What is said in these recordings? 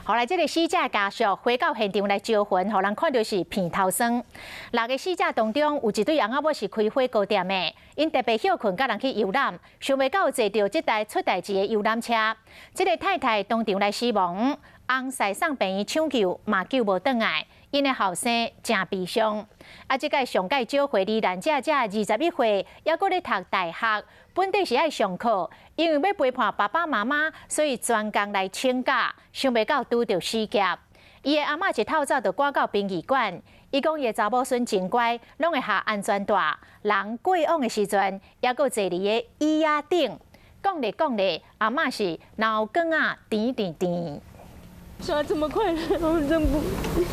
后来这个死者家属回到现场来招魂，互人看到是片头酸。6个死者当中有一对翁仔某是开火锅店的，因特别休困，甲人去游览，想袂到坐到这台出代志的游览车，这个太太当场来死亡，翁婿送病院抢救嘛救无倒来。 因的后生真悲伤，这个上届召回罹难者才21岁，还阁咧读大学，本地是爱上课，因为要陪伴爸爸妈妈，所以专工来请假，想袂到拄到死劫。伊的阿嬷一透早就赶到殡仪馆，伊讲伊的查某孙真乖，拢会下安全带，人过往的时阵，还阁坐伫个椅仔顶，讲咧，阿嬷是脑梗啊甜。啥这么快？我真不。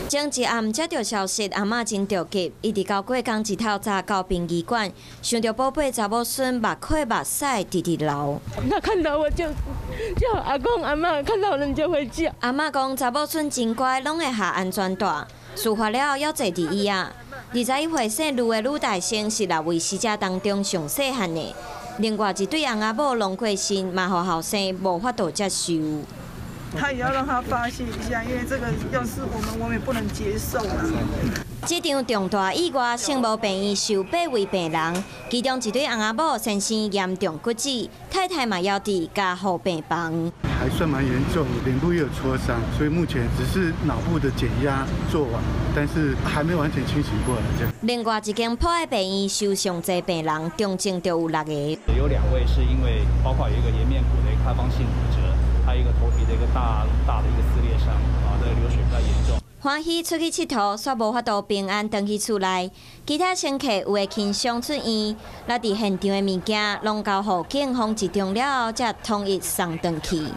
前一暗接到消息，阿嬷真着急，伊伫到过工一透早到殡仪馆，想到宝贝查某孙目血目屎直流。他看到我就叫阿公阿嬷，看到人就会叫。阿嬷讲查某孙真乖，拢会下安全带。事发了要坐伫椅啊。21岁姓卢的女大生是6位死者当中上细汉的，另外一对翁仔某拢过身，嘛互后生无法度接受。 他也要让他发泄一下，因为这个要是我们也不能接受啦。这场重大意外，圣母病院收8位病人，其中一对翁仔某先生严重骨折，太太嘛要伫加护病房。还算蛮严重，脸部也有挫伤，所以目前只是脑部的减压做完，但是还没完全清醒过来这样。另外一间破的病院收上济病人，重症就有6个。有2位是因为包括有一个颜面骨的开放性骨折。 还有一个头皮的一个大的一个撕裂伤，这个流血比较严重。欢喜出去佚佗，却无法度平安回去厝内。其他乘客有会轻伤出院，那伫现场的物件，拢交互警方集中了后，才统一送回去。